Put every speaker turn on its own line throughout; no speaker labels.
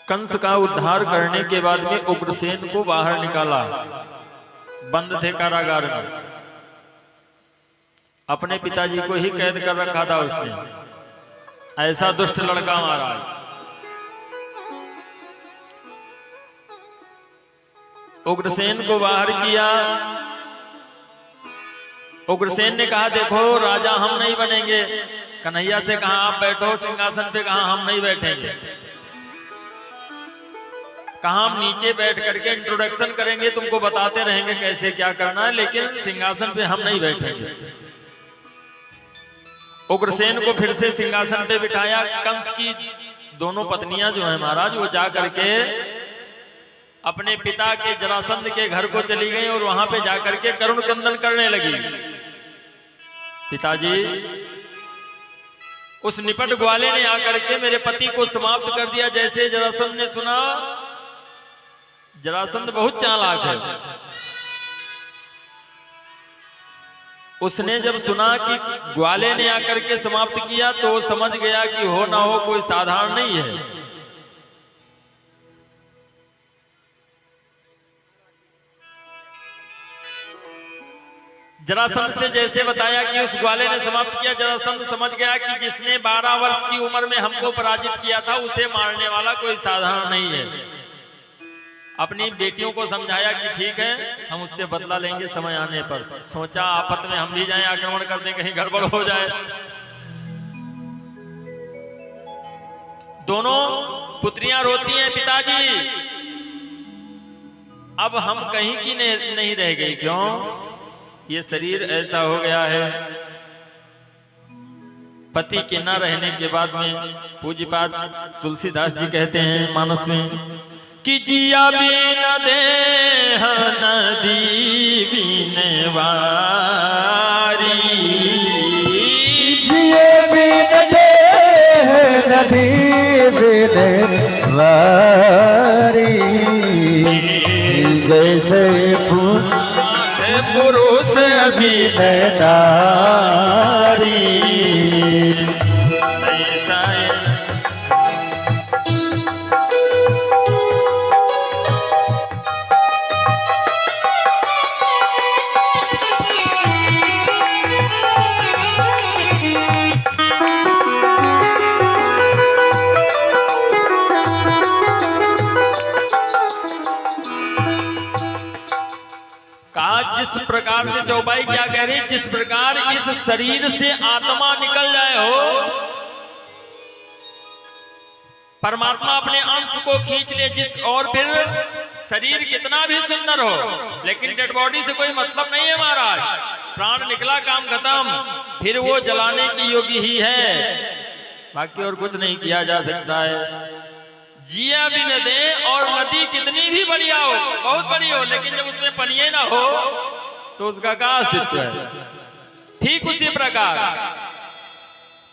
कंस का उद्धार करने के बाद में उग्रसेन को बाहर निकाला, बंद थे कारागार में, अपने पिताजी को ही कैद कर रखा था उसने, ऐसा दुष्ट लड़का महाराज। उग्रसेन को बाहर किया। उग्रसेन ने कहा देखो राजा हम नहीं बनेंगे, कन्हैया से कहा आप बैठो सिंहासन पे, कहा हम नहीं बैठेंगे, कहा हम नीचे बैठ करके इंट्रोडक्शन करेंगे, तुमको बताते रहेंगे कैसे क्या करना है, लेकिन सिंहासन पे हम नहीं बैठेंगे। उग्रसेन को फिर से सिंहासन पे बिठाया। कंस की दोनों पत्नियां जो है महाराज वो जा करके अपने पिता के जरासंध के घर को चली गई और वहां पे जाकर के करुण क्रंदन करने लगी। पिताजी, उस निपट ग्वाले ने आकर के मेरे पति को समाप्त कर दिया। जैसे जरासंध ने सुना, जरासंध बहुत चालाक है, उसने जब सुना कि ग्वाले ने आकर के समाप्त किया तो वो समझ गया कि हो ना हो कोई साधारण नहीं है। जरासंध से जैसे बताया कि उस ग्वाले ने समाप्त किया, जरासंध समझ गया कि जिसने 12 वर्ष की उम्र में हमको पराजित किया था उसे मारने वाला कोई साधारण नहीं है। अपनी बेटियों को समझाया कि ठीक है हम उससे बदला लेंगे समय आने पर। सोचा आफत में हम भी जाएं, आक्रमण कर दें, कहीं गड़बड़ हो जाए। दोनों पुत्रियां रोती हैं, पिताजी अब हम कहीं की नहीं रह गई, क्यों? ये शरीर ऐसा हो गया है। पति के न रहने के बाद में पूज्यपाद तुलसीदास जी कहते हैं मानस में कि जिया बिन देह नदी बिन वारी,
जिए बिन देह नदी बिन वारी, जैसे पुरुष बिन नारी।
जिस प्रकार से चौपाई क्या कह रही, जिस प्रकार इस शरीर से आत्मा निकल जाए हो, परमात्मा अपने अंश को खींच ले, जिस और फिर शरीर कितना भी सुंदर हो लेकिन डेड बॉडी से कोई मतलब नहीं है महाराज। प्राण निकला काम खत्म, फिर वो जलाने की योग्य ही है, बाकी और कुछ नहीं किया जा सकता है। जिया भी न दे, और नदी कितनी भी बढ़िया हो, बहुत बड़ी हो, लेकिन जब उसमें पनिये ना हो तो उसका क्या अस्तित्व है। ठीक उसी प्रकार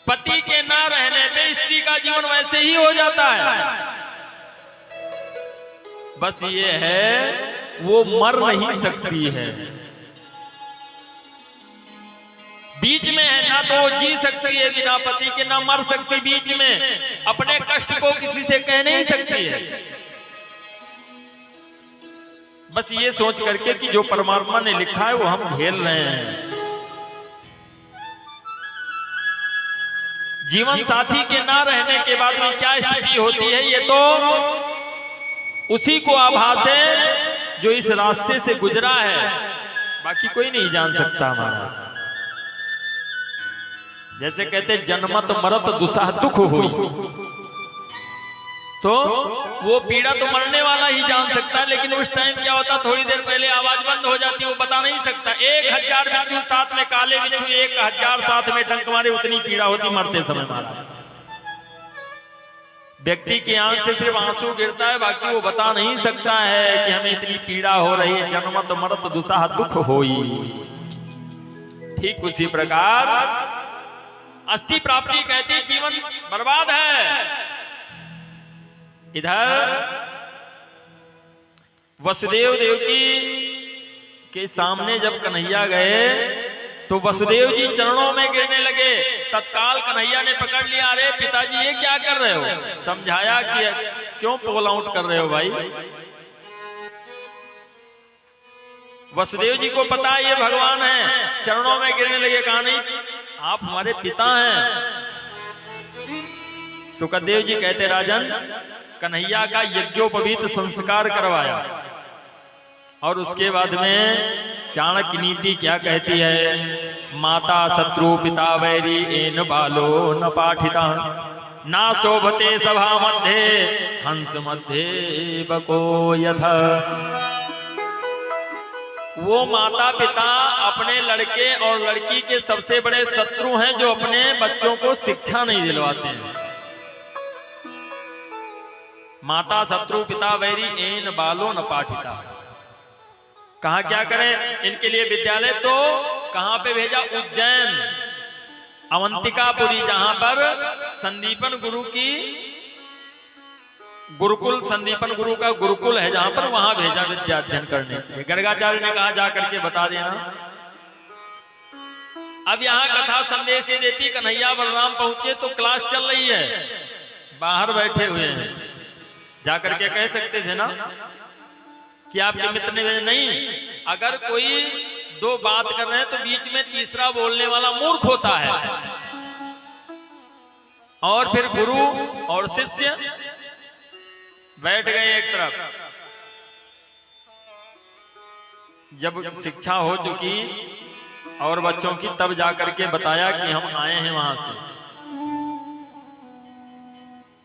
पति के ना रहने पे स्त्री का जीवन वैसे ही हो जाता है। बस ये है वो मर नहीं सकती है, बीच में है, ना तो वो जी सकती है बिना पति के, ना मर सकती बीच में, अपने कष्ट को किसी से कह नहीं सकती है। बस ये सोच करके कि जो परमात्मा ने लिखा है वो हम झेल रहे हैं। जीवन साथी के ना रहने के बाद में क्या स्थिति होती है ये तो उसी को आभास है जो इस रास्ते से गुजरा है, बाकी कोई नहीं जान सकता हमारा। जैसे कहते जन्मत मरत दुसाह दुख हुई, तो वो पीड़ा तो मरने वाला ही जान सकता है, लेकिन उस टाइम क्या होता, थोड़ी देर पहले आवाज बंद हो जाती है, वो बता नहीं सकता। 1000 बिच्छू साथ में, काले बिच्छू 1000 साथ में डंक मारे, उतनी पीड़ा होती मरते समय मारा। व्यक्ति की आंख से सिर्फ आंसू गिरता है, बाकी वो बता नहीं सकता है कि हमें इतनी पीड़ा हो रही है। जन्मत मरत दुसाह दुख होई। ठीक उसी प्रकार अस्थि प्राप्ति कहते जीवन बर्बाद है। इधर वसुदेव देवकी के सामने जब कन्हैया गए तो वसुदेव जी चरणों में गिरने लगे। तत्काल कन्हैया ने पकड़ लिया, अरे पिताजी ये क्या कर रहे हो? समझाया कि क्यों पोल आउट कर रहे हो भाई? वसुदेव जी को पता है ये भगवान है, चरणों में गिरने लगे, कहा नहीं आप हमारे पिता हैं। सुखदेव जी कहते राजन, कन्हैया का यज्ञोपवीत संस्कार करवाया और उसके बाद में चाणक्य नीति क्या कहती है? माता शत्रु पिता वैरी एन बालो न पाठिता, ना शोभते सभा मध्य हंस मध्य बको यथा। वो माता पिता अपने लड़के और लड़की के सबसे बड़े शत्रु हैं जो अपने बच्चों को शिक्षा नहीं दिलवाते हैं। माता शत्रु पिता वैरी एन बालो न पाठिता। कहा क्या करें इनके लिए विद्यालय? तो कहां पे भेजा? उज्जैन अवंतिकापुरी, जहां पर संदीपन गुरु की गुरुकुल, संदीपन गुरु का गुरुकुल है जहां पर, वहां भेजा विद्या अध्ययन करने के लिए। गर्गाचार्य ने कहा जा करके बता देना। अब यहाँ कथा संदेश ये देती, कन्हैया बलराम पहुंचे तो क्लास चल रही है, बाहर बैठे हुए हैं, जाकर के कह सकते थे ना कि आपके मित्र ने भेजा। नहीं, अगर कोई दो बात कर रहे हैं तो बीच में तीसरा बोलने वाला मूर्ख होता है। और फिर गुरु और शिष्य बैठ गए एक तरफ। जब शिक्षा हो चुकी और बच्चों की, तब जाकर के बताया कि हम आए हैं वहां से।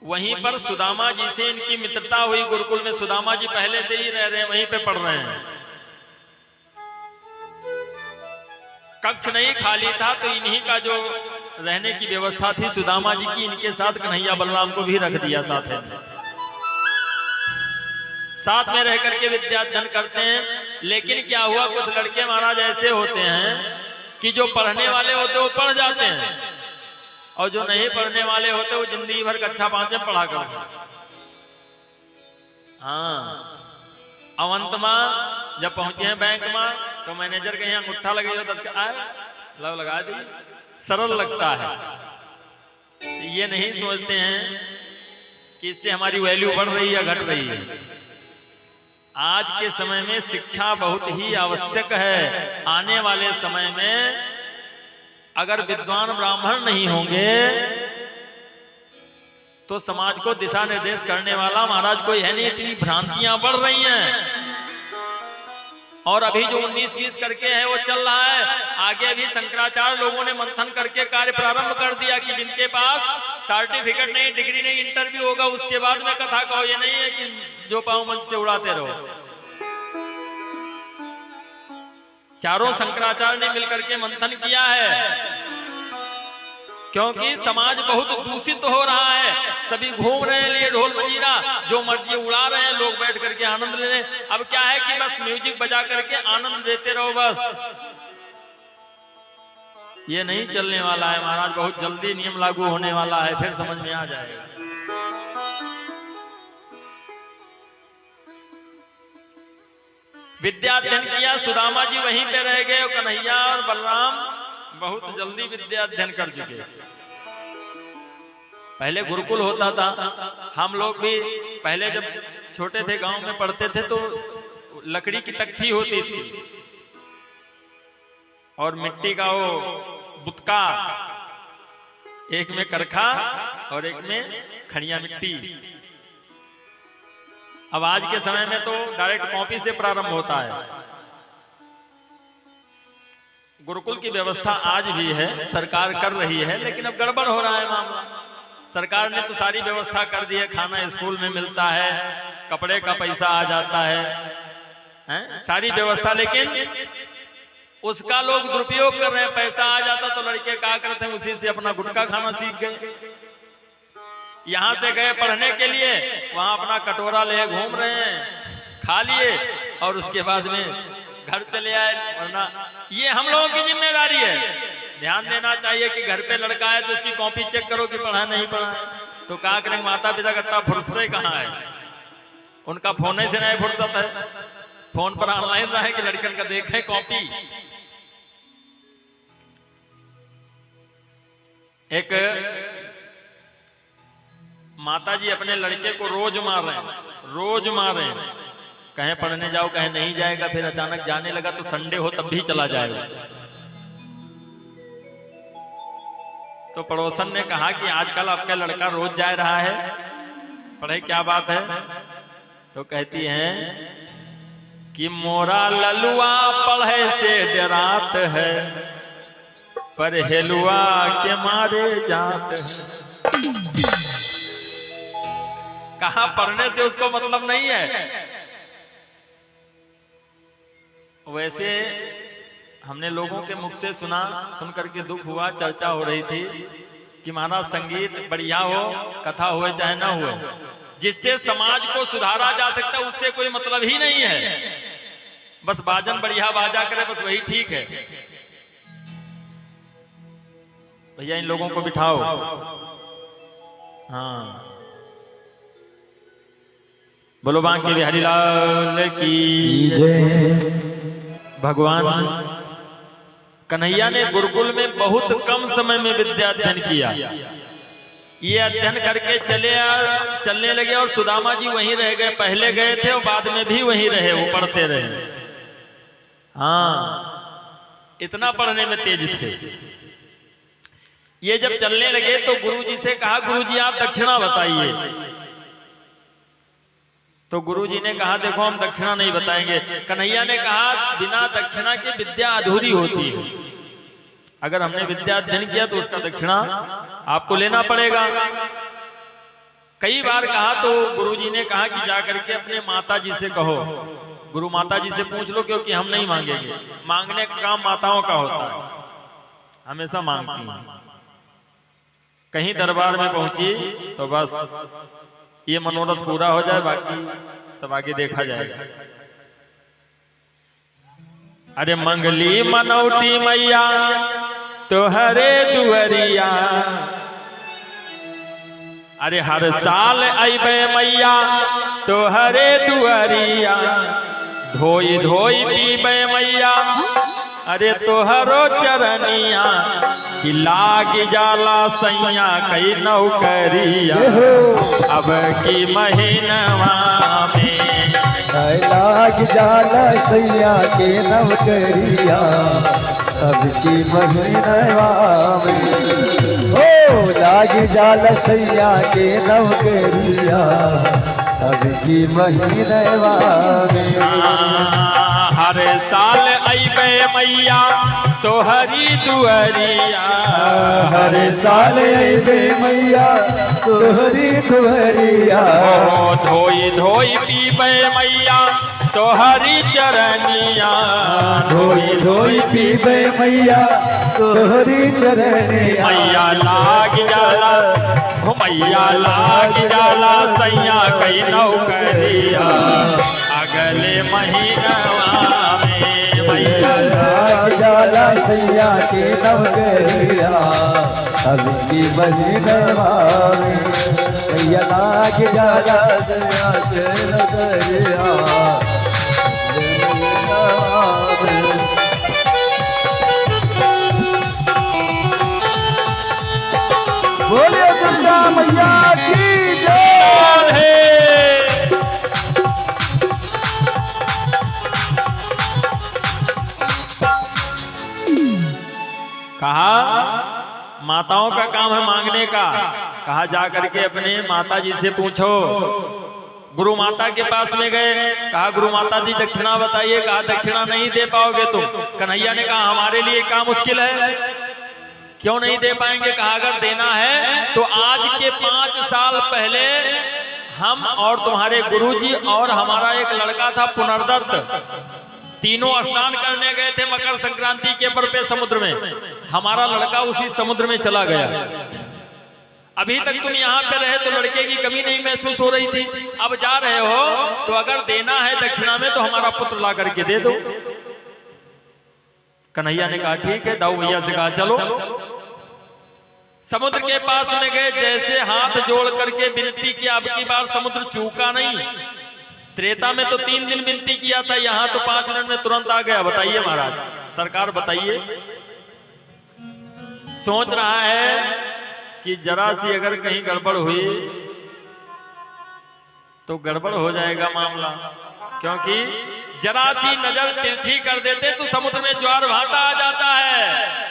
वहीं पर सुदामा जी से इनकी मित्रता हुई गुरुकुल में। सुदामा जी पहले से ही रह रहे हैं, वहीं पे पढ़ रहे हैं। कक्ष नहीं खाली था तो इन्हीं का जो रहने की व्यवस्था थी सुदामा जी की, इनके साथ कन्हैया बलराम को भी रख दिया साथ में रह करके विद्या अध्ययन करते हैं। लेकिन क्या हुआ, कुछ लड़के महाराज ऐसे होते हैं कि जो पढ़ने वाले होते वो पढ़ जाते हैं और जो नहीं पढ़ने वाले होते वो जिंदगी भर कक्षा 5 में पढ़ा करते। हाँ, अवंत मां जब पहुंचे हैं बैंक में तो मैनेजर के यहाँ अंगूठा लगे जो 10 का आए लव लगा दी, सरल लगता है। ये नहीं सोचते हैं कि इससे हमारी वैल्यू बढ़ रही है घट रही है। आज के समय में शिक्षा बहुत ही आवश्यक है। आने वाले समय में अगर विद्वान ब्राह्मण नहीं होंगे तो समाज को दिशा निर्देश करने वाला महाराज कोई है नहीं। इतनी भ्रांतियां बढ़ रही हैं और अभी जो 19-20 करके है वो चल रहा है। आगे भी शंकराचार्य लोगों ने मंथन करके कार्य प्रारंभ कर दिया कि जिनके पास सर्टिफिकेट नहीं, डिग्री नहीं, इंटरव्यू होगा उसके बाद में कथा कहो। ये नहीं है कि जो पाओ मंच से उड़ाते रहो। चारों शंकराचार्य ने मिलकर के मंथन किया है क्योंकि समाज बहुत दूषित हो रहा है। सभी घूम रहे हैं लिए ढोल मजीरा, जो मर्जी उड़ा रहे हैं, लोग बैठ करके आनंद ले रहे हैं। अब क्या है कि बस म्यूजिक बजा करके आनंद देते रहो बस। ये नहीं चलने वाला है महाराज। बहुत जल्दी नियम लागू होने वाला है, फिर समझ में आ जाएगा। विद्या अध्ययन किया, सुदामा जी वहीं पे रह गए और कन्हैया और बलराम बहुत जल्दी विद्या अध्ययन कर चुके। पहले गुरुकुल होता था, हम लोग भी पहले जब छोटे थे गांव में पढ़ते थे तो लकड़ी की तख्ती होती थी और मिट्टी का वो बुतका, एक में करखा और एक में खड़िया मिट्टी। अब आज के समय में तो डायरेक्ट कॉपी से प्रारंभ होता है। गुरुकुल की व्यवस्था आज भी है, सरकार कर रही है, लेकिन अब गड़बड़ हो रहा है मामला। सरकार ने तो सारी व्यवस्था कर दी है, खाना स्कूल में मिलता है, कपड़े का पैसा आ जाता है, सारी व्यवस्था, लेकिन उसका लोग दुरुपयोग कर रहे हैं। पैसा आ जाता तो लड़के क्या करते हैं, उसी से अपना गुटखा खाना सीख गए। यहाँ से गए पढ़ने के लिए, वहां अपना कटोरा ले घूम रहे हैं, खा लिए और उसके बाद में घर चले आए। वरना ये हम लोगों की जिम्मेदारी है, ध्यान देना चाहिए कि घर पे लड़का है तो उसकी कॉपी चेक करो कि पढ़ा नहीं पढ़ा। तो क्या करें, माता पिता का फुर्सत कहाँ है, उनका फोन से नहीं फुर्सत है, फोन पर ऑनलाइन रहे कि लड़कन का देखें कॉपी। एक माताजी अपने लड़के को रोज मार रहे हैं, रोज मार रहे हैं। कहीं पढ़ने जाओ, कहीं नहीं जाएगा, फिर अचानक जाने लगा तो संडे हो तब भी चला जाएगा। तो पड़ोसन ने कहा कि आजकल आपका लड़का रोज जा रहा है, पढ़े क्या बात है? तो कहती है कि मोरा ललुआ पढ़े से डरात है, पर हेलुआ के मारे जात है। कहा पढ़ने से उसको मतलब नहीं है। वैसे हमने लोगों के मुख से सुना, सुन करके दुख हुआ, चर्चा हो रही थी कि महाराज संगीत बढ़िया हो, कथा हुए चाहे ना हुए, जिससे समाज को सुधारा जा सकता है उससे कोई मतलब ही नहीं है। बस बाजन बढ़िया बाजा करे, बस वही ठीक है। भैया इन लोगों को बिठाओ। हाँ, बोलो बांके बिहारी लाल की जय। भगवान कन्हैया ने गुरुकुल में बहुत कम समय में विद्या अध्ययन किया। ये अध्ययन करके चलने लगे और सुदामा जी वहीं रह गए। पहले गए थे और बाद में भी वहीं रहे, वो पढ़ते रहे। हाँ, इतना पढ़ने में तेज थे। ये जब चलने लगे तो गुरुजी से कहा, गुरुजी आप दक्षिणा बताइए। तो गुरुजी ने कहा, देखो हम दक्षिणा नहीं बताएंगे। कन्हैया ने कहा, बिना दक्षिणा के विद्या अधूरी होती है। अगर हमने विद्या अध्ययन किया तो उसका दक्षिणा आपको लेना पड़ेगा। कई बार कहा तो गुरुजी ने कहा कि जाकर के अपने माता जी से कहो, गुरु माता जी से पूछ लो, क्योंकि हम नहीं मांगेंगे। मांगने का काम माताओं का होता है, हमेशा मांगती हैं। कहीं दरबार में पहुंची तो बस ये मनोरथ पूरा हो जाए, बाकी सब आगे देखा जाएगा। अरे मंगली मनौती मैया तोहरे दुअरिया, अरे हर साल अइबे मैया तोहरे दुअरिया, धोई धोई पीबे मैया अरे तोहरो चरनिया, कि लाग जाला सैया कई नौकरिया, अब की महीनवा में
लाग जाला सैया के नौकरिया, अब की महीनवा में। ओ लाग जाला सैया के नौकरिया, अब की महीनवा में।
हर साल अइबे मैया तोहरी दुअरिया,
हर साल अइबे मैया तोहरी दुअरिया,
धोई धोई पीबे मैया तोहरी चरनिया,
धोई धोई पीबे मैया तोहरी चरनिया।
मैया लाग जाला, मैया लाग जाला सैया कई नौकरिया, अगले महीनवा में मैया
लाग जाला सैया के नौकरिया, अब की महीनवा में। मैया लाग जाला सैया के नौकरिया, बोले दुर्गा मैया की जय।
कहा माताओं का काम है मांगने का। कहा जा करके अपने माता जी से पूछो। गुरु माता के पास में गए, कहा गुरु माता जी दक्षिणा बताइए। कहा दक्षिणा नहीं दे पाओगे तुम। कन्हैया ने कहा हमारे लिए काम मुश्किल है, क्यों नहीं दे पाएंगे। कहा अगर देना है तो आज के 5 साल पहले हम और तुम्हारे गुरुजी और हमारा एक लड़का था पुनर्दत्त, तीनों स्नान करने गए थे मकर संक्रांति के पर्व पे समुद्र में। हमारा लड़का उसी समुद्र में चला गया। अभी तक तुम यहाँ पे रहे तो लड़के की कमी नहीं महसूस हो रही थी, अब जा रहे हो तो अगर देना है दक्षिणा में तो हमारा पुत्र ला करके दे दो। कन्हैया ने कहा ठीक है। दाऊ भैया से कहा चलो। समुद्र के पास में गए, जैसे हाथ जोड़ करके विनती की। अब की बार समुद्र चूका नहीं। त्रेता में तो 3 दिन विनती किया था, यहाँ तो 5 मिनट में तुरंत आ गया। बताइए महाराज, सरकार बताइए। सोच रहा है कि जरा सी अगर कहीं गड़बड़ हुई तो गड़बड़ हो जाएगा मामला, क्योंकि जरा सी नजर तिरछी कर देते तो समुद्र में ज्वार भाटा आ जाता है।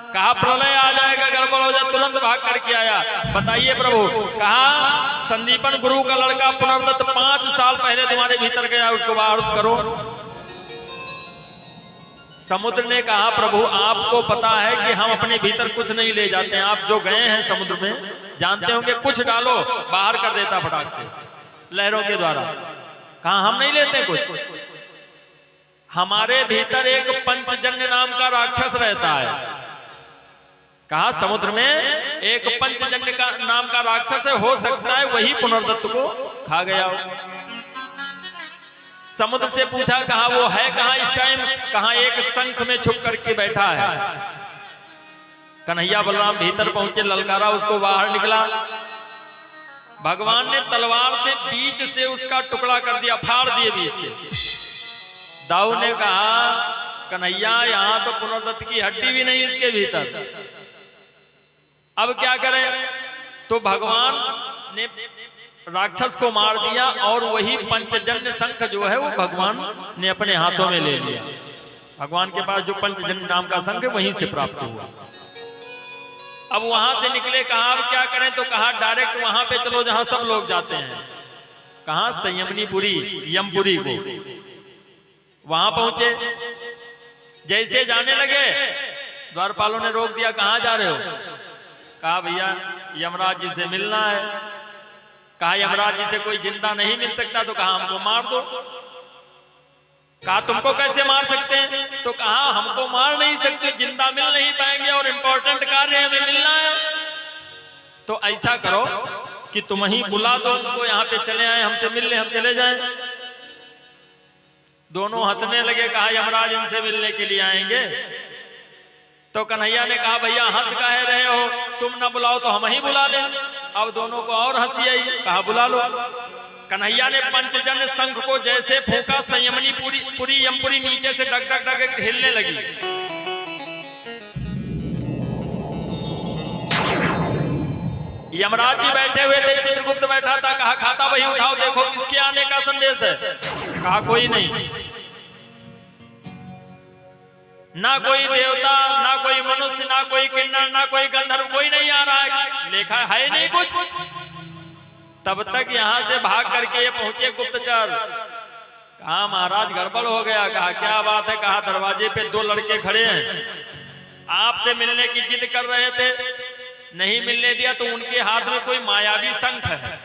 कहा प्रलय आ जाएगा, गड़बड़ हो जाए, तुरंत भाग करके आया। बताइए प्रभु, कहा संदीपन गुरु का लड़का पुनर्दत्त 5 साल पहले तुम्हारे भीतर गया, उसको बाहर करो। समुद्र ने कहा प्रभु आपको पता है कि हम अपने भीतर कुछ नहीं ले जाते हैं, आप जो गए हैं समुद्र में जानते होंगे, कुछ डालो बाहर कर देता फटाक से लहरों के द्वारा। कहा हम नहीं लेते कुछ, हमारे भीतर एक पंचजन्य नाम का राक्षस रहता है। कहा समुद्र में एक पंचजन्य का नाम का राक्षस है, हो सकता है वही पुनर्दत्त को खा गया हो। समुद्र से पूछा कहा वो है कहां इस टाइम? कहा एक शंख में छुप करके बैठा है। कन्हैया बलराम भीतर पहुंचे, ललकारा, उसको बाहर निकला। भगवान ने तलवार से बीच से उसका टुकड़ा कर दिया, फाड़ दिए बीच से। दाऊ ने कहा कन्हैया यहां तो पुनर्दत्त की हड्डी भी नहीं इसके भीतर, अब क्या करें? तो भगवान ने राक्षस को मार दिया और वही पंचजन्य शंख जो है वो भगवान ने अपने हाथों में ले लिया। भगवान के पास जो पंचजन्य नाम का शंख है वहीं से प्राप्त हुआ। अब वहां से निकले, कहा अब क्या करें? तो कहा डायरेक्ट वहां पे चलो जहां सब लोग जाते हैं। कहा संयमनीपुरी, यमपुरी को। वहां पहुंचे, जैसे जाने लगे द्वारपालों ने रोक दिया, कहां जा रहे हो? कहा भैया यमराज जी से मिलना है। कहा यमराज जी से कोई जिंदा नहीं मिल सकता, तो कहा हमको मार दो। कहा तुमको कैसे मार सकते हैं? तो कहा हमको मार नहीं सकते, जिंदा मिल नहीं पाएंगे और इंपॉर्टेंट कार्य हमें मिलना है। तो ऐसा करो कि तुम ही बुला दो उनको, यहाँ पे चले आए, हमसे मिल ले, हम चले जाएं। दोनों हंसने लगे, कहा यमराज इनसे मिलने के लिए आएंगे? तो कन्हैया ने कहा भैया हंस काहे रहे हो, तुम न बुलाओ तो हम ही बुला लें। अब दोनों को और हंसी आई, कहा बुला लो। कन्हैया ने पंचजन्य शंख को जैसे फूंका, संयमनी पूरी यमपुरी नीचे से डग डग डग हिलने लगी। यमराज जी बैठे हुए थे, चित्रगुप्त बैठा था। कहा खाता वही उठाओ, देखो किसके आने का संदेश है? कहा कोई नहीं, ना कोई देवता, ना कोई मनुष्य, ना कोई किन्नर, ना कोई गंधर्व, कोई नहीं आ रहा है, लिखा है नहीं कुछ। तब तक यहां से भाग करके ये पहुंचे गुप्तचर। कहा महाराज गड़बड़ हो गया। कहा क्या बात है? कहा दरवाजे पे 2 लड़के खड़े हैं, आपसे मिलने की जिद कर रहे थे, नहीं मिलने दिया, तो उनके हाथ में कोई मायावी शंख है,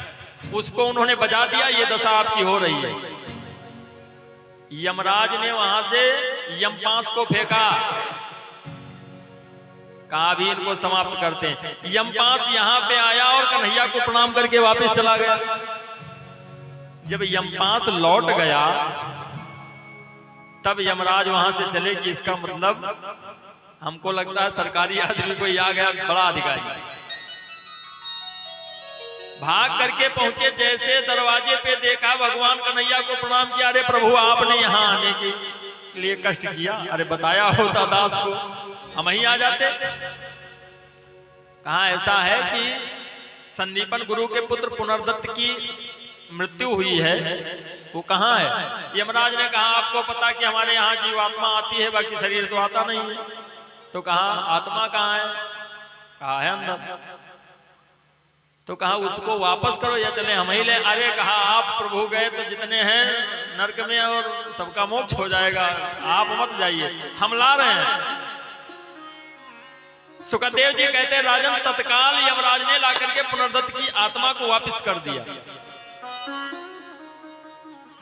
उसको उन्होंने बजा दिया, ये दशा आपकी हो रही है। यमराज ने वहां से यमपास को फेंका। कहा भी इनको समाप्त करते हैं। यमपास यहां पे आया और कन्हैया को प्रणाम करके वापस चला गया। जब यमपास लौट गया तब यमराज वहां से चले कि इसका मतलब हमको लगता है सरकारी आदमी कोई आ गया, बड़ा अधिकारी। भाग करके पहुंचे, जैसे दरवाजे पे देखा, भगवान कन्हैया को प्रणाम किया। अरे प्रभु आपने यहाँ आने के लिए कष्ट किया, अरे बताया होता दास को, हम ही आ जाते। कहा ऐसा है कि संदीपन गुरु के पुत्र पुनर्दत्त की मृत्यु हुई है, वो कहाँ है? यमराज ने कहा आपको पता कि हमारे यहाँ जीवात्मा आती है, बाकी शरीर तो आता नहीं है। तो कहा आत्मा कहाँ है? कहा है अंदर। तो कहा उसको वापस करो या चले हम ही ले? अरे कहा आप प्रभु गए तो जितने हैं नरक में और सबका मोक्ष हो जाएगा, आप मत जाइए, हम ला रहे हैं। सुखदेव जी कहते राजन तत्काल यमराज ने ला करके पुनर्दत्त की आत्मा को वापस कर दिया।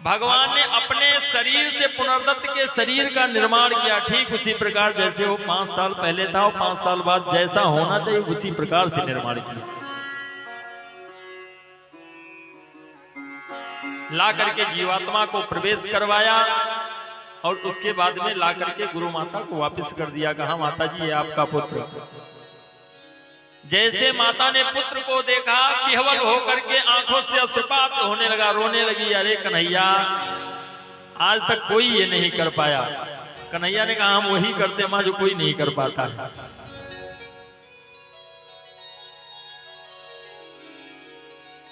भगवान ने अपने शरीर से पुनर्दत्त के शरीर का निर्माण किया, ठीक उसी प्रकार जैसे वो 5 साल पहले था और 5 साल बाद जैसा होना चाहिए उसी प्रकार से निर्माण किया। ला करके जीवात्मा को प्रवेश करवाया और उसके बाद में ला करके गुरु माता को वापस कर दिया। कहा माता जी ये आपका पुत्र। जैसे माता ने पुत्र को देखा, विह्वल होकर के आंखों से अश्रुपात होने लगा, रोने लगी। अरे कन्हैया आज तक कोई ये नहीं कर पाया। कन्हैया ने कहा हम वही करते मां जो कोई नहीं कर पाता है।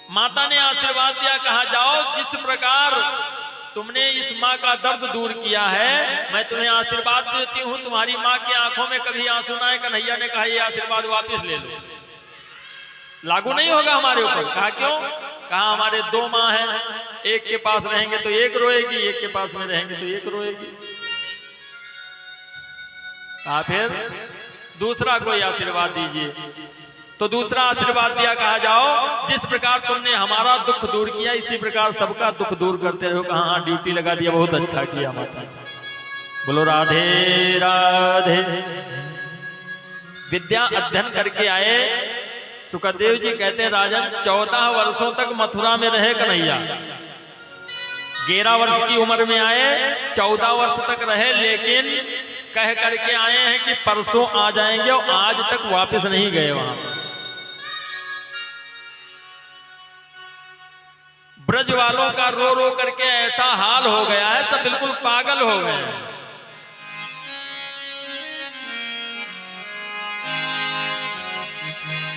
माता ने आशीर्वाद दिया, कहा जाओ जिस प्रकार तुमने इस माँ का दर्द दूर किया है, मैं तुम्हें आशीर्वाद देती हूँ, तुम्हारी माँ की आंखों में कभी आंसू ना आए। कन्हैया ने कहा ये आशीर्वाद वापस ले लो, लागू नहीं होगा हमारे ऊपर। कहा क्यों? कहा हमारे दो माँ हैं, एक के पास रहेंगे तो एक रोएगी, एक के पास में रहेंगे तो एक रोएगी। कहा फिर दूसरा कोई आशीर्वाद दीजिए। तो दूसरा आशीर्वाद दिया, कहा जाओ जिस प्रकार तुमने हमारा दुख दूर किया इसी प्रकार सबका दुख दूर करते रहो। कहा हाँ, ड्यूटी लगा दिया, बहुत अच्छा किया माता। बोलो राधे राधे। विद्या अध्ययन करके आए सुखदेव जी, कहते हैं राजन 14 वर्षों तक मथुरा में रहे कन्हैया। 11 वर्ष की उम्र में आए, 14 वर्ष तक रहे, लेकिन कह करके आए हैं कि परसों आ जाएंगे, और आज तक वापस नहीं गए वहां। ब्रज वालों का रो रो करके ऐसा हाल हो गया है, सब बिल्कुल पागल हो गए हैं।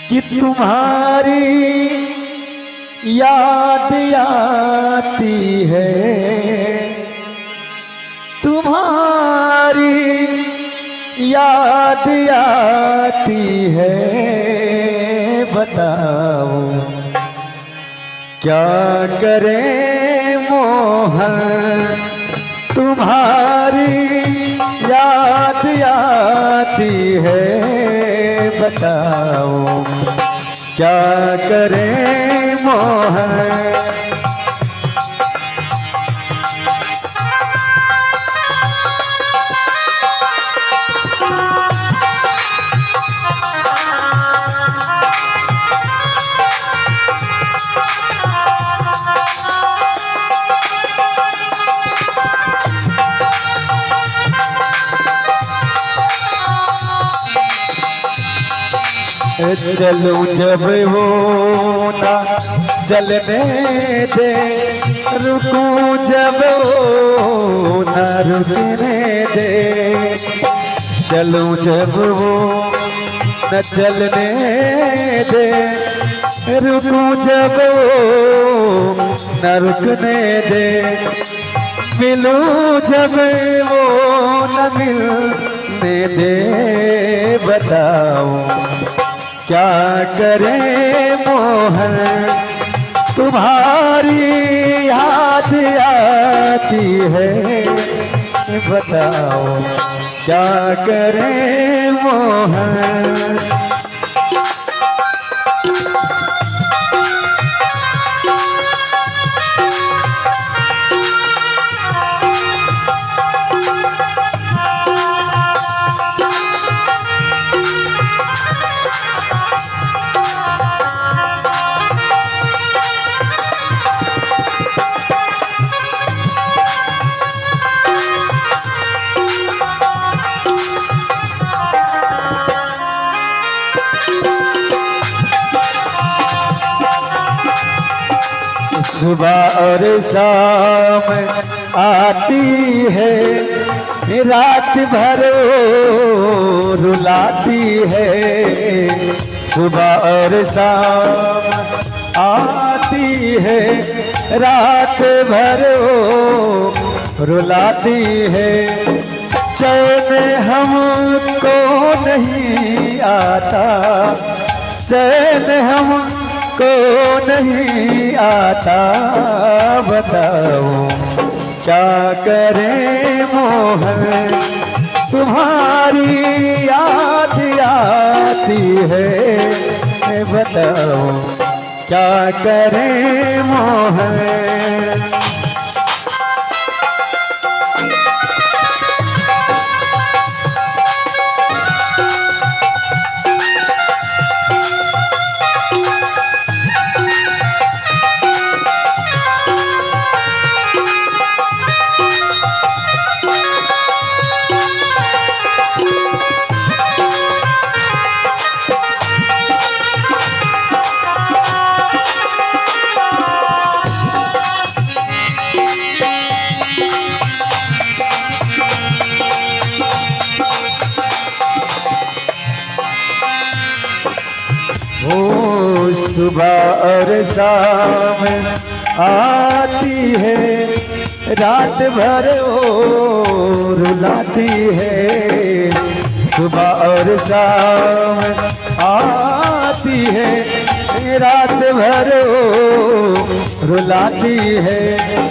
कि तुम्हारी याद आती है, तुम्हारी याद आती है, बताओ क्या करें मोहन, तुम्हारी याद आती है, बताओ क्या करें मोहन। चलूं जब वो ना चलने दे, रुकूं जब वो ना रुकने दे, चलूं जब वो न चलने दे, रुकूं जब वो न रुकने दे, मिलूं जब वो न मिलने दे, बताओ क्या करे मोहन, तुम्हारी याद आती है, बताओ क्या करे मोहन। सुबह और शाम आती है, रात भर रुलाती है, सुबह और शाम आती है, रात भर रुलाती है, चैन हमको नहीं आता, चैन हमको नहीं आता, बताओ क्या करे मोहन, तुम्हारी याद आती है, बताओ क्या करे मोहन। सुबह और शाम आती है, रात भर वो रुलाती है। सुबह और शाम आती है, रात भर वो रुलाती है।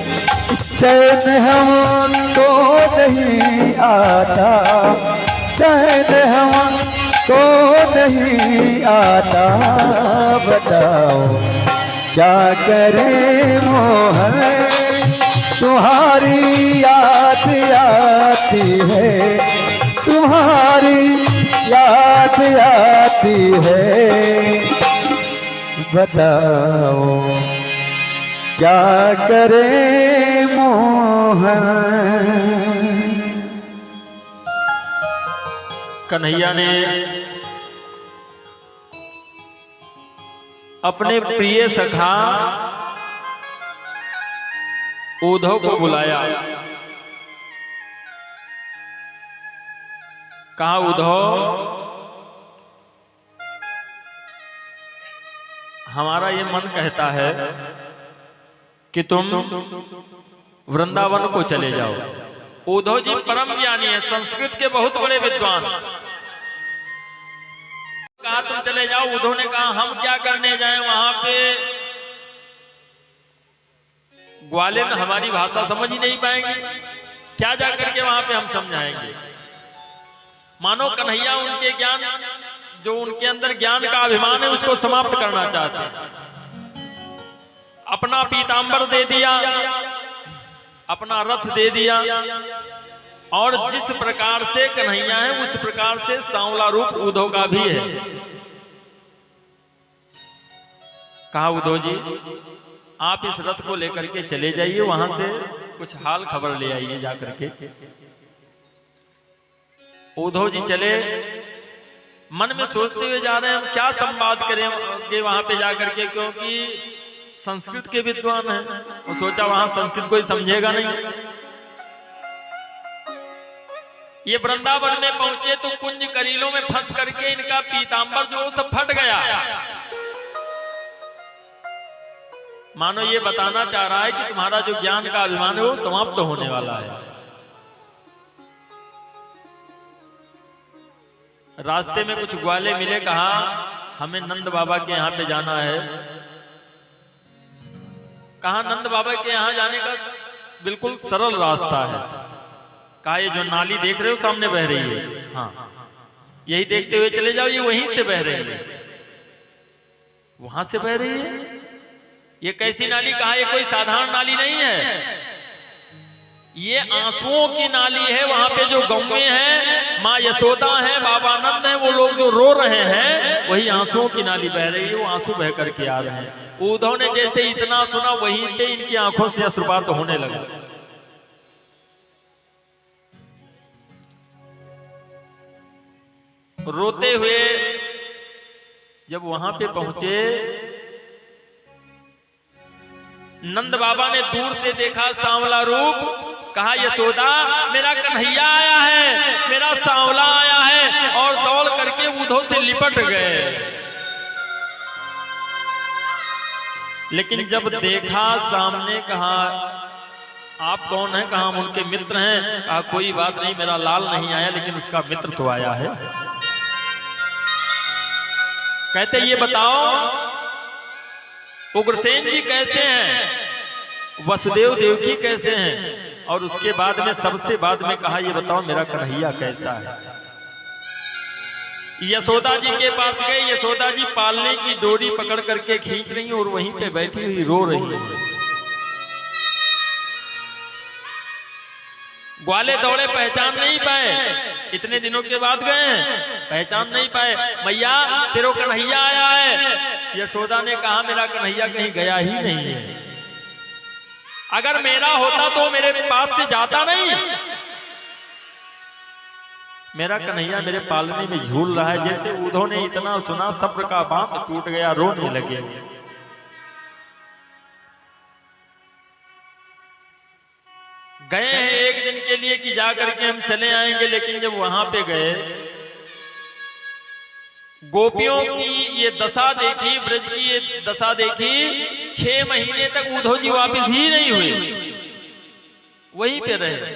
चैन हमको नहीं आता, चैन हमको नहीं आता, बताओ क्या करे मोहन, तुम्हारी याद आती है, तुम्हारी याद आती है, बताओ क्या करे मोहन।
कन्हैया ने अपने प्रिय सखा उद्धव को बुलाया। कहा, उद्धव, हमारा ये मन कहता है कि तुम वृंदावन को चले जाओ। उद्धव जी परम ज्ञानी है, संस्कृत के बहुत बड़े विद्वान। कहा तुम चले जाओ। उद्धव ने कहा हम क्या करने जाएं वहां पे, ग्वालिन हमारी भाषा समझ ही नहीं पाएंगे, क्या जा करके वहां पे हम समझाएंगे। मानो कन्हैया उनके ज्ञान, जो उनके अंदर ज्ञान का अभिमान है, उसको समाप्त करना चाहते हैं। अपना पीतांबर दे दिया, अपना रथ दे दिया, और जिस प्रकार से कन्हैया है उस प्रकार से सांवला रूप उद्धव का भी है। कहा, उद्धव जी आप इस रथ को लेकर के चले जाइए, वहां से कुछ हाल खबर ले आइए जाकर के। उद्धव जी चले, मन में सोचते हुए जा रहे हैं हम क्या संवाद करें वहां पे जाकर के, क्योंकि संस्कृत के विद्वान हैं। वो सोचा वहां संस्कृत कोई समझेगा नहीं। ये वृंदावन में पहुंचे तो कुंज करीलों में फंस करके इनका पीतांबर जो सब फट गया। मानो ये बताना चाह रहा है कि तुम्हारा जो ज्ञान का अभिमान है वो समाप्त होने वाला है। रास्ते में कुछ ग्वाले मिले, कहा हमें नंद बाबा के यहाँ पे जाना है। कहा नंद बाबा के यहाँ जाने का बिल्कुल सरल रास्ता है। कहा ये जो नाली देख रहे हो सामने बह रही है, हाँ यही देखते हुए चले जाओ, ये वहीं से बह रही है। वहां से बह रही है, ये कैसी नाली? कहा ये कोई साधारण नाली नहीं है, ये आंसुओं की नाली है। वहां पे जो गौएं हैं, माँ यशोदा है, बाबा नंद है, वो लोग जो रो रहे हैं वही आंसुओं की नाली बह रही है, वो आंसू बह करके आ रहे हैं। उद्धव ने जैसे इतना सुना वहीं पे इनकी आंखों से अश्रुपात होने लगा। रोते हुए जब वहां पे पहुंचे, नंद बाबा ने दूर से देखा सांवला रूप। कहा यशोदा मेरा कन्हैया आया है, मेरा सांवला आया है, और दौड़ करके उद्धव से लिपट गए। लेकिन जब देखा सामने, कहा आप कौन हैं? कहा हम उनके मित्र हैं। कहा कोई बात नहीं, मेरा लाल नहीं आया लेकिन उसका मित्र तो आया है। कहते ये बताओ उग्रसेन जी कैसे हैं, वसुदेव देवकी कैसे हैं, और उसके बाद में सबसे बाद में कहा ये बताओ मेरा कन्हैया कैसा है। यशोदा जी के पास गए, यशोदा जी पालने की डोरी पकड़ करके खींच रही और वहीं पे बैठी हुई रो रही है। ग्वाले दौड़े, पहचान नहीं पाए, इतने दिनों के बाद गए हैं, पहचान नहीं पाए। मैया तेरो कन्हैया आया है। यशोदा ने कहा मेरा कन्हैया कहीं गया ही नहीं है, अगर मेरा होता तो मेरे पास से जाता नहीं। मेरा कन्हैया मेरे पालने में झूल रहा है। जैसे उद्धव ने इतना सुना, सब्र का बांध टूट गया, रोने लगे। गए हैं एक दिन के लिए कि जा करके हम चले आएंगे, लेकिन जब वहां पे गए गोपियों की ये दशा देखी, ब्रज की ये दशा देखी, 6 महीने तक उद्धव जी वापिस ही नहीं हुए, वहीं पे रहे।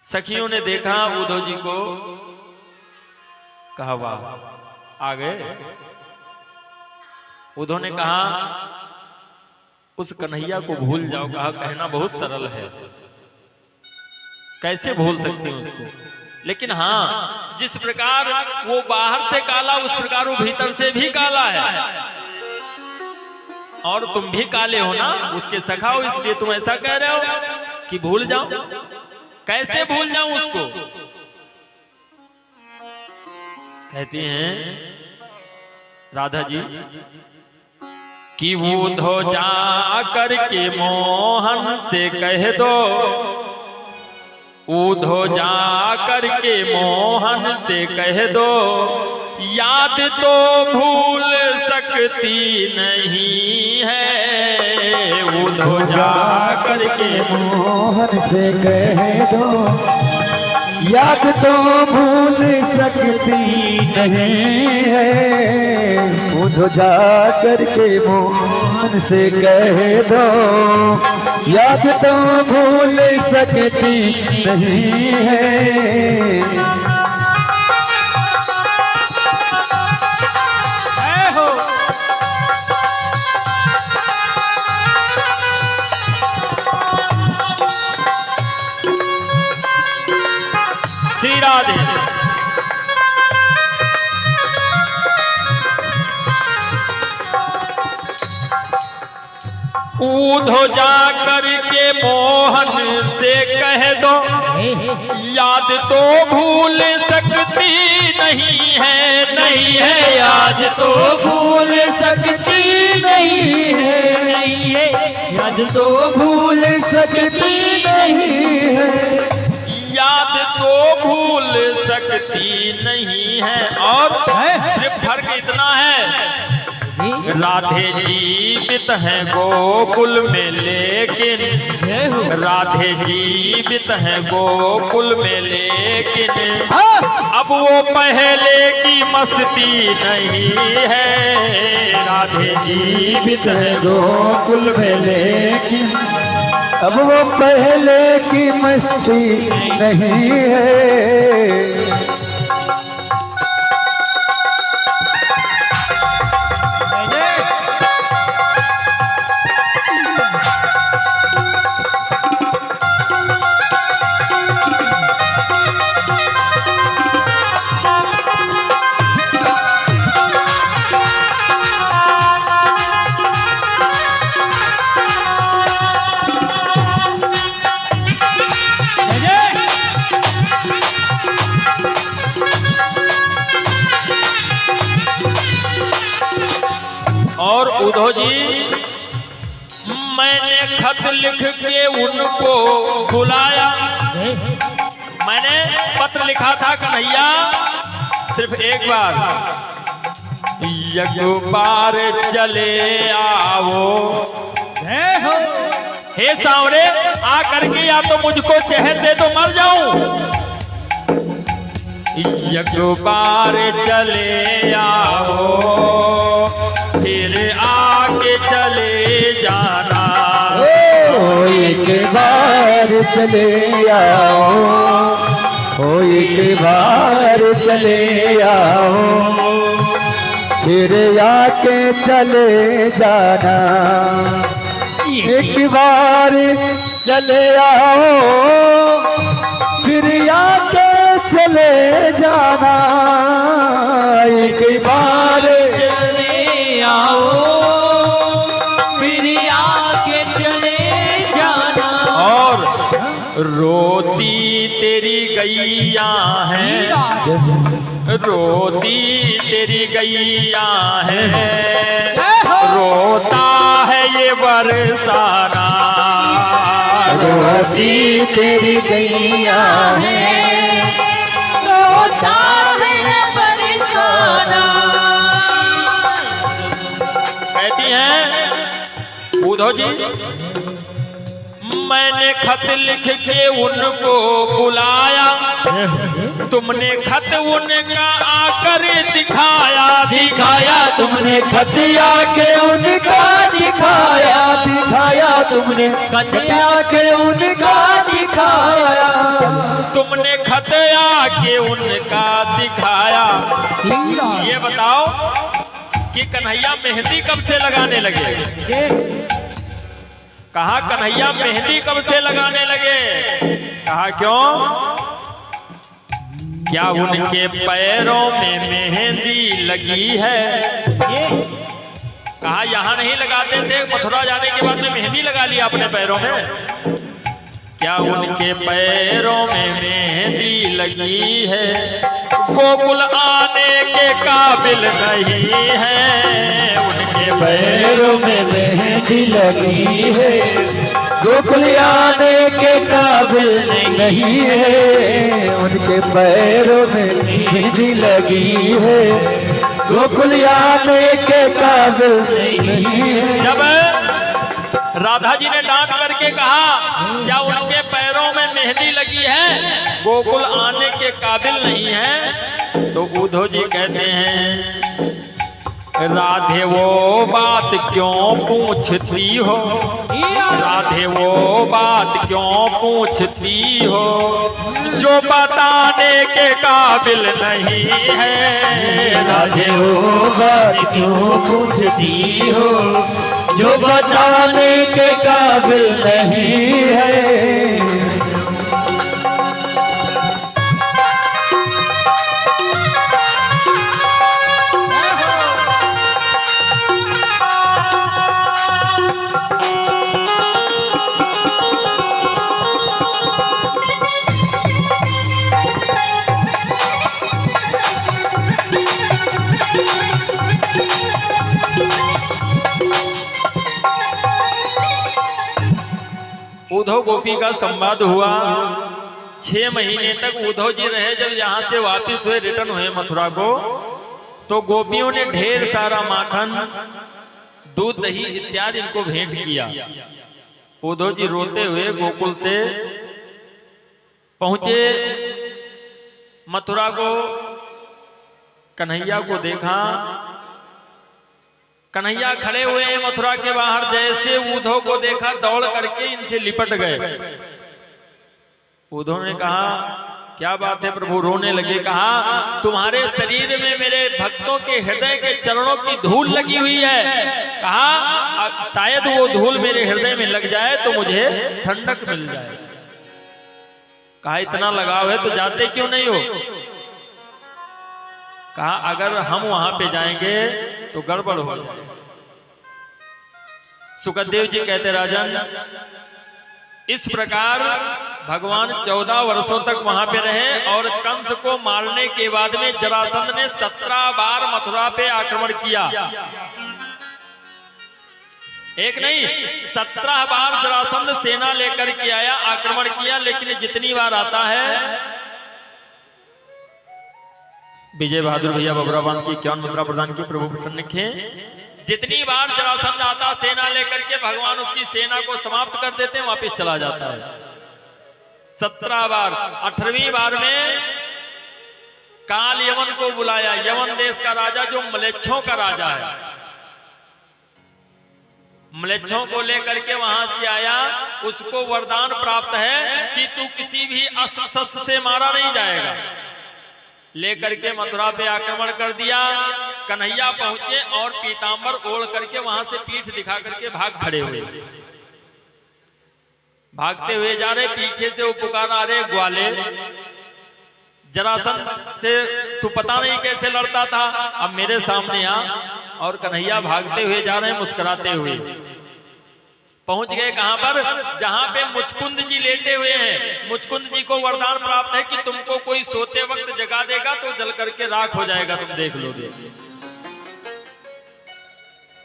सखियों ने देखा उद्धव जी को, कहा वाह आ गए। उद्धव ने कहा उस कन्हैया को भूल जाओ। कहा कहना बहुत सरल है, कैसे भूल सकते हैं उसको, लेकिन हाँ जिस प्रकार वो बाहर से काला उस प्रकार वो भीतर से भी काला है। और तुम भी काले हो ना, उसके सखा हो, इसलिए तुम ऐसा कह रहे हो कि भूल जाओ। कैसे भूल जाऊं उसको? कहती हैं राधा जी कि उद्धव जा करके मोहन से कह दो, उद्धव जा करके मोहन से कह दो, याद तो भूल सकती नहीं है। उद्धव जा करके
मोहन से कह दो, याद तो भूल सकती नहीं है। उद्धव जा करके मोहन से कह दो, याद तो भूल सकती नहीं है।
श्री राधे। उद्धव जा करके मोहन से कह दो, याद तो भूल सकती नहीं है, नहीं है, याद तो भूल सकती नहीं है, नहीं है,
याद तो भूल सकती नहीं है,
याद तो भूल सकती नहीं है। और सिर्फ फर्क इतना है, राधे जीवित हैं गोकुल में, लेकिन राधे जीवित हैं गोकुल में, लेकिन अब वो पहले की मस्ती नहीं है। राधे जीवित हैं
गोकुल में, लेकिन अब वो पहले की मस्ती नहीं है।
और उद्धव जी मैंने खत लिख के उनको बुलाया, मैंने पत्र लिखा था कन्हैया सिर्फ एक बार, एक बार चले आओ हे सांवरे, आ करके या तो मुझको चहर दे तो मर जाऊं, एक बार चले आओ फिर आगे चले जाना।
एक बार चले आओ, एक बार चले आओ फिर आके चले जाना। एक बार चले आओ फिर आके चले जाना। एक बार
चले आओ फिर आके चले जाना। और रोती तेरी गैया है, रोती तेरी गैया है, रोता है ये बरसाना।
रोती तेरी गैया है, रोता है बरसाना।
कहती हैं उद्धव जी मैंने खत लिख के उनको बुलाया, तुमने खत उनका आकर दिखाया,
दिखाया तुमने खत आके उनका दिखाया, दिखाया तुमने खत आके उनका दिखाया,
तुमने खत आके उनका दिखाया। ये बताओ कि कन्हैया मेहंदी कब से लगाने लगे? कहा कन्हैया मेहंदी कब से लगाने लगे? कहा क्यों? क्या उनके पैरों में मेहंदी लगी है? कहा यहाँ नहीं लगाते थे, मथुरा जाने के बाद में मेहंदी लगा लिया अपने पैरों में। क्या उनके पैरों में मेहंदी लगी है? गोकुल आने के काबिल नहीं है, उनके
पैरों में मेहंदी लगी है, गोकुल आने के काबिल नहीं है, उनके पैरों में मेहंदी लगी है, गोकुल आने के काबिल नहीं है।
जब राधा जी ने डांट करके कहा क्या उनके पैरों में मेहंदी लगी है, गोकुल आने के काबिल नहीं है, तो उद्धव जी कहते हैं राधे वो बात क्यों पूछती हो, राधे वो बात क्यों पूछती हो, जो बताने के काबिल नहीं है।
राधे वो बात क्यों पूछती हो, जो बताने के काबिल नहीं है।
उद्धव गोपी का संवाद हुआ। 6 महीने तक उद्धव जी रहे। जब यहाँ से वापस हुए, रिटर्न हुए मथुरा को, तो गोपियों ने ढेर सारा माखन, दूध, दही इत्यादि इनको भेंट किया। उद्धव जी रोते हुए गोकुल से पहुंचे मथुरा को। कन्हैया को देखा, कन्हैया खड़े हुए हैं मथुरा के बाहर। जैसे उद्धव को देखा, दौड़ करके इनसे लिपट गए। उद्धव ने कहा क्या बात है प्रभु? रोने लगे। कहा तुम्हारे शरीर में मेरे भक्तों के हृदय के चरणों की धूल लगी हुई है। कहा शायद वो धूल मेरे हृदय में लग जाए तो मुझे ठंडक मिल जाए। कहा इतना लगाव है तो जाते क्यों नहीं हो? कहा अगर हम वहां पे जाएंगे तो गड़बड़ हो जाए। सुखदेव जी कहते राजन, इस प्रकार भगवान 14 वर्षों तक वहां पे रहे और कंस को मारने के बाद में जरासंध ने 17 बार मथुरा पे आक्रमण किया। एक नहीं 17 बार जरासंध सेना लेकर के आया, आक्रमण किया। लेकिन जितनी बार आता है, विजय बहादुर भैया बबराबान की 51 मुद्रा प्रदान की, प्रभु प्रसन्न थे। जितनी बार जरासंध आता सेना लेकर के, भगवान उसकी सेना को समाप्त कर देते हैं, वापस चला जाता है। 17 बार। 18वीं बार में काल यमन को बुलाया। यमन देश का राजा जो म्लेच्छों का राजा है, म्लेच्छों को लेकर के वहां से आया। उसको वरदान प्राप्त है कि तू किसी भी अस्त्र शस्त्र से मारा नहीं जाएगा। लेकर के मथुरा पे आक्रमण कर दिया। कन्हैया पहुंचे और पीतांबर ओढ़ करके वहां से पीठ दिखा करके भाग खड़े हुए। भागते हुए जा रहे, पीछे से वो पुकारा, अरे ग्वाले, जरासंध से तू पता नहीं कैसे लड़ता था, अब मेरे सामने आ। और कन्हैया भागते हुए जा रहे हैं, मुस्कुराते हुए। पहुंच गए कहां पर? जहां पे मुचकुंद जी लेटे हुए हैं। मुचकुंद जी को वरदान प्राप्त है कि तुमको कोई सोते वक्त जगा देगा तो जल करके राख हो जाएगा, तुम देख लोगे।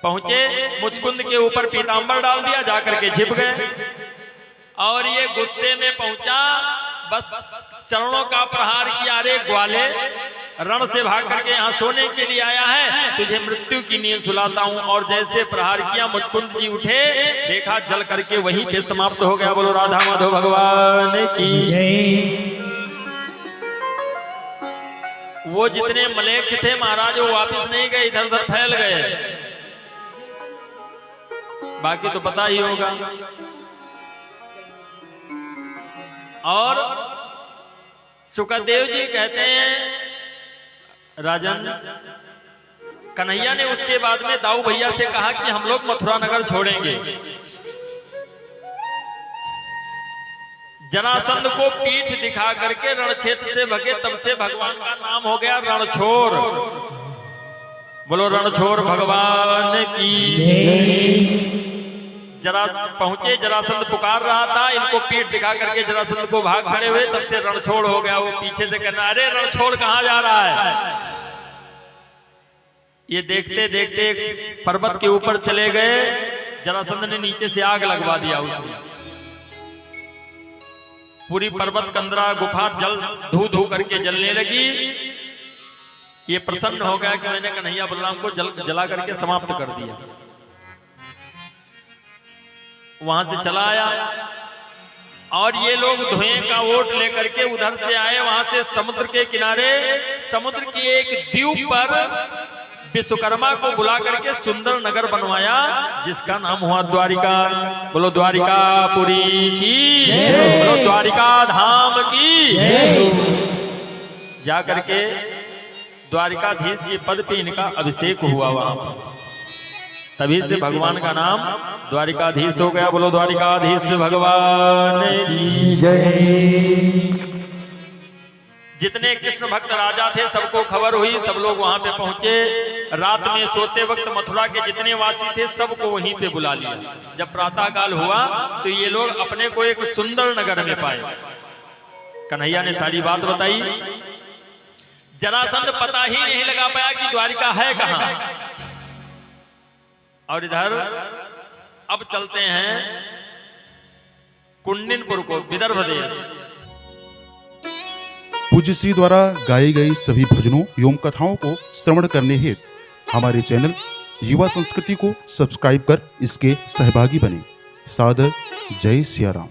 पहुंचे, मुचकुंद के ऊपर पीतांबर डाल दिया, जाकर के छिप गए। और ये गुस्से में पहुंचा, बस चरणों का प्रहार किया। अरे ग्वाले, रण से भाग करके यहाँ सोने के लिए आया है, तुझे मृत्यु की नींद सुलाता हूँ। और जैसे प्रहार किया मुचकुंद जी उठे, देखा जल करके वहीं पे समाप्त हो गया। बोलो राधा माधव भगवान की जय। वो जितने मलेच्छ थे महाराज वो वापिस नहीं गए, इधर उधर फैल गए। बाकी तो पता ही होगा। और सुखदेव जी कहते हैं राजन, कन्हैया ने उसके बाद में दाऊ भैया से कहा कि हम लोग मथुरा नगर छोड़ेंगे। जरासंध को पीठ दिखा करके रण क्षेत्र से भगे, तब से भगवान का नाम हो गया रणछोर। बोलो रणछोर भगवान की। जरा पहुंचे, जरासंध पुकार रहा था, इनको पीठ दिखा करके जरासंध को भाग खड़े हुए, तब से रणछोड़ हो गया। वो पीछे से कहना, अरे रणछोड़ कहाँ जा रहा है। ये देखते देखते पर्वत के ऊपर चले गए। जरासंध ने नीचे से आग लगवा दिया उसमें। पूरी पर्वत कंदरा गुफा जल धू धू करके जलने लगी। ये प्रसन्न हो गया कि मैंने कन्हैया बलराम को जला करके समाप्त कर दिया। वहां से चला आया और ये लोग धुएं का ओट लेकर के उधर से आए। वहां से समुद्र के किनारे, समुद्र की एक द्वीप पर विश्वकर्मा को बुला करके सुंदर नगर बनवाया, जिसका नाम हुआ द्वारिका। बोलो द्वारिकापुरी की, बोलो द्वारिका धाम की। जा करके द्वारिकाधीश के पद पे इनका अभिषेक हुआ वहां पर, तभी से भगवान का नाम द्वारिकाधीश हो गया। बोलो द्वारिकाधीश भगवान की जय। जितने कृष्ण भक्त राजा थे सबको खबर हुई, सब लोग वहां पे पहुंचे। रात में सोते वक्त मथुरा के जितने वासी थे सबको वहीं पे बुला लिया। जब प्रातः काल हुआ तो ये लोग अपने को एक सुंदर नगर में पाए। कन्हैया ने सारी बात बताई। जरासंध पता ही नहीं लगा पाया कि द्वारिका है कहां। और इधर अब चलते हैं कुंडिनपुर को, विदर्भ देश।
पूज्य श्री द्वारा गाई गई सभी भजनों एवं कथाओं को श्रवण करने हेतु हमारे चैनल युवा संस्कृति को सब्सक्राइब कर इसके सहभागी बने। सादर जय सिया राम।